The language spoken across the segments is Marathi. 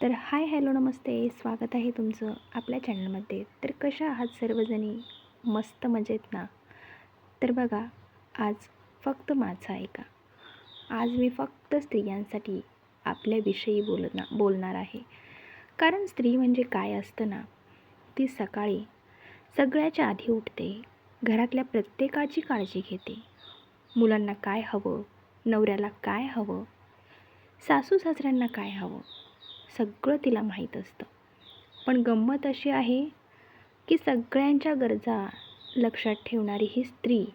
तर हाय हॅलो नमस्ते, स्वागत आहे तुमचं आपल्या चॅनलमध्ये. तर कशा आहात सर्वजणी? मस्त मजेत ना? तर बघा, आज फक्त माझं ऐका. आज मी फक्त स्त्रियांसाठी आपल्याविषयी बोलणार आहे. कारण स्त्री म्हणजे काय असतं ना, ती सकाळी सगळ्याच्या आधी उठते, घरातल्या प्रत्येकाची काळजी घेते. मुलांना काय हवं, नवऱ्याला काय हवं, सासू सासऱ्यांना काय हवं, सगळं तिला माहीत असतं. पण गंमत अशी आहे की सगळ्यांच्या गरजा लक्षात ठेवणारी ही स्त्री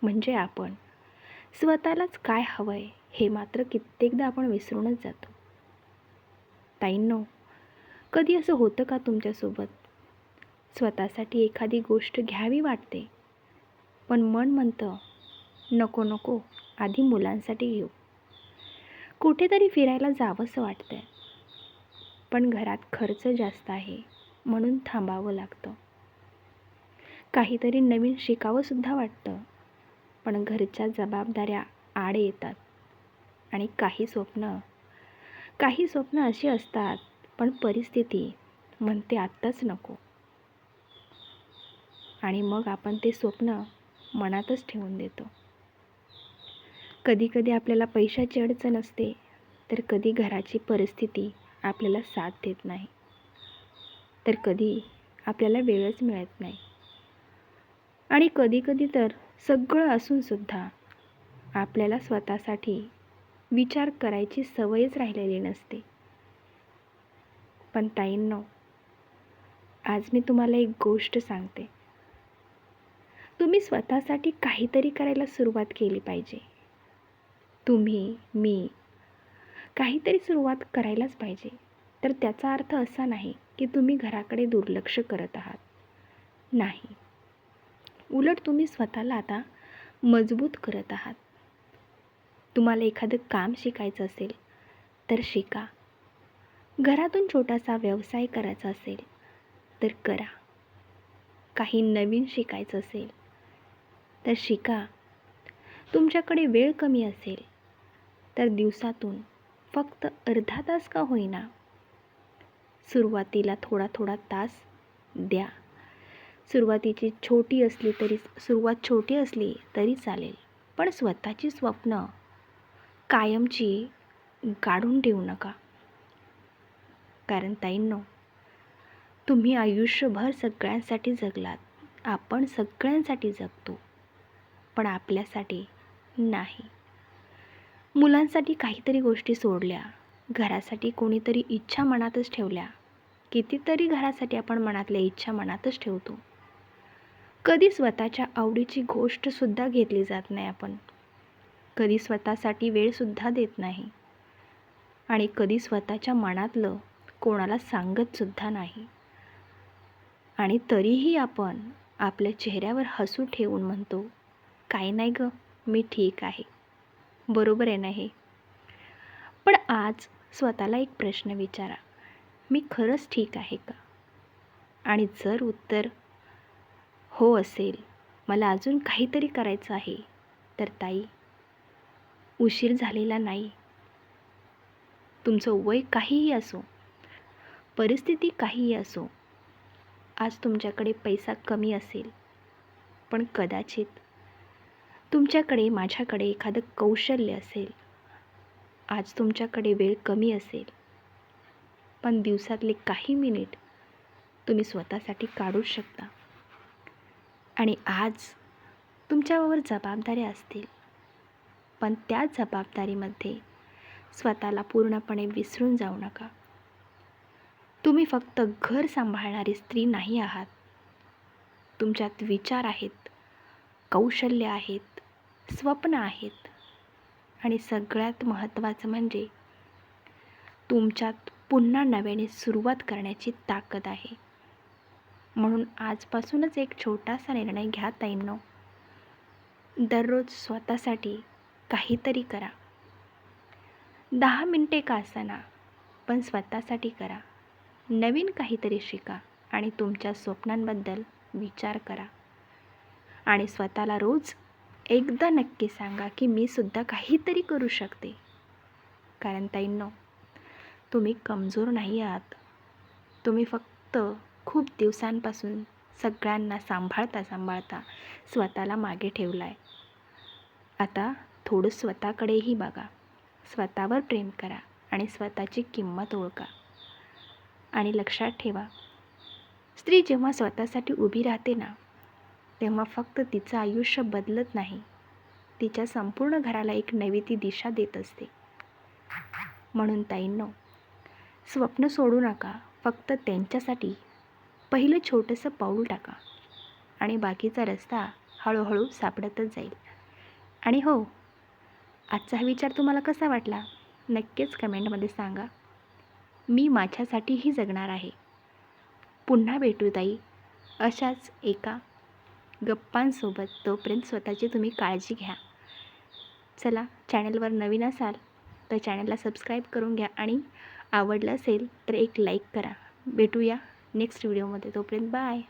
म्हणजे आपण स्वतःलाच काय हवं आहे हे मात्र कित्येकदा आपण विसरूनच जातो. ताईंनो, कधी असं होतं का तुमच्यासोबत? स्वतःसाठी एखादी गोष्ट घ्यावी वाटते, पण मन म्हणतं नको नको, आधी मुलांसाठी घेऊ. कुठेतरी फिरायला जावंसं वाटतंय, पण घरात खर्च जास्त आहे म्हणून थांबावं लागतं. काहीतरी नवीन शिकावंसुद्धा वाटतं, पण घरच्या जबाबदाऱ्या आड येतात. आणि काही स्वप्न अशी असतात, पण परिस्थिती म्हणते आत्ताच नको. आणि मग आपण ते स्वप्न मनातच ठेवून देतो. कधी आपल्याला पैशाची अडचण असते, तर कधी घराची परिस्थिती आपल्याला साथ देत नाही, तर कधी आपल्याला वेळच मिळत नाही. आणि कधी तर सगळं असूनसुद्धा आपल्याला स्वतःसाठी विचार करायची सवयच राहिलेली नसते. पण ताईंनो, आज मी तुम्हाला एक गोष्ट सांगते. तुम्ही स्वतःसाठी काहीतरी करायला सुरुवात केली पाहिजे. तुम्ही, मी काहीतरी सुरुवात करायलाच पाहिजे. तर त्याचा अर्थ असा नाही की तुम्ही घराकडे दुर्लक्ष करत आहात. नाही, उलट तुम्ही स्वतःला आता मजबूत करत आहात. तुम्हाला एखादं काम शिकायचं असेल तर शिका. घरातून छोटासा व्यवसाय करायचा असेल तर करा. काही नवीन शिकायचं असेल तर शिका. तुमच्याकडे वेळ कमी असेल तर दिवसातून फक्त अर्धा तास का होईना, सुरुवातीला थोडा तास द्या. सुरुवात छोटी असली तरी चालेल, पण स्वतःची स्वप्न कायमची गाडून ठेवू नका. कारण ताईंनो, तुम्ही आयुष्यभर सगळ्यांसाठी जगलात. आपण सगळ्यांसाठी जगतो, पण आपल्यासाठी नाही. मुलांसाठी काहीतरी गोष्टी सोडल्या, घरासाठी कोणीतरी इच्छा मनातच ठेवल्या. कितीतरी घरासाठी आपण मनातल्या इच्छा मनातच ठेवतो. कधी स्वतःच्या आवडीची गोष्टसुद्धा घेतली जात नाही आपण. कधी स्वतःसाठी वेळसुद्धा देत नाही. आणि कधी स्वतःच्या मनातलं कोणाला सांगतसुद्धा नाही. आणि तरीही आपण आपल्या चेहऱ्यावर हसू ठेवून म्हणतो, काही नाही गं, मी ठीक आहे. बरोबर आहे ना हे? पण आज स्वतःला एक प्रश्न विचारा, मी खरंच ठीक आहे का? आणि जर उत्तर हो असेल, मला अजून काहीतरी करायचं आहे, तर ताई, उशीर झालेला नाही. तुमचं वय काहीही असो, परिस्थिती काहीही असो, आज तुमच्याकडे पैसा कमी असेल, पण कदाचित तुमच्याकडे माझ्याकडे एखादं कौशल्य असेल. आज तुमच्याकडे वेळ कमी असेल, पण दिवसातले काही मिनिट तुम्ही स्वतःसाठी काढूच शकता. आणि आज तुमच्यावर जबाबदाऱ्या असतील, पण त्या जबाबदारीमध्ये स्वतःला पूर्णपणे विसरून जाऊ नका. तुम्ही फक्त घर सांभाळणारी स्त्री नाही आहात. तुमच्यात विचार आहेत, कौशल्य आहेत, स्वप्न आहेत, आणि सगळ्यात महत्त्वाचं म्हणजे तुमच्यात पुन्हा नव्याने सुरुवात करण्याची ताकद आहे. म्हणून आजपासूनच एक छोटासा निर्णय घ्या ताईंनो. दररोज स्वतःसाठी काहीतरी करा. 10 मिनिटे का असेना, पण स्वतःसाठी करा. नवीन काहीतरी शिका आणि तुमच्या स्वप्नांबद्दल विचार करा. आणि स्वतःला रोज एकदा नक्की सांगा की मी सुद्धा काहीतरी करू शकते. कारण ताईंनो, तुम्ही कमजोर नाही आहात. तुम्ही फक्त खूप दिवसांपासून सगळ्यांना सांभाळता स्वतःला मागे ठेवला आहे. आता थोडं स्वतःकडेही बघा. स्वतःवर प्रेम करा आणि स्वतःची किंमत ओळखा. आणि लक्षात ठेवा, स्त्री जेव्हा स्वतःसाठी उभी राहते ना, तेव्हा फक्त तिचं आयुष्य बदलत नाही, तिच्या संपूर्ण घराला एक नवी ती दिशा देत असते. म्हणून ताईंनो, स्वप्न सोडू नका. फक्त त्यांच्यासाठी पहिलं छोटंसं पाऊल टाका आणि बाकीचा रस्ता हळूहळू सापडतच जाईल. आणि हो, आजचा हा विचार तुम्हाला कसा वाटला नक्कीच कमेंटमध्ये सांगा. मी माझ्यासाठीही जगणार आहे. पुन्हा भेटू ताई अशाच एका गप्पांसोबत. तोपर्यंत स्वतःची तुम्ही काळजी घ्या. चला, चॅनलवर नवीन असाल तर चॅनलला सबस्क्राईब करून घ्या आणि आवडलं असेल तर एक लाईक करा. भेटूया नेक्स्ट व्हिडिओमध्ये. तोपर्यंत बाय.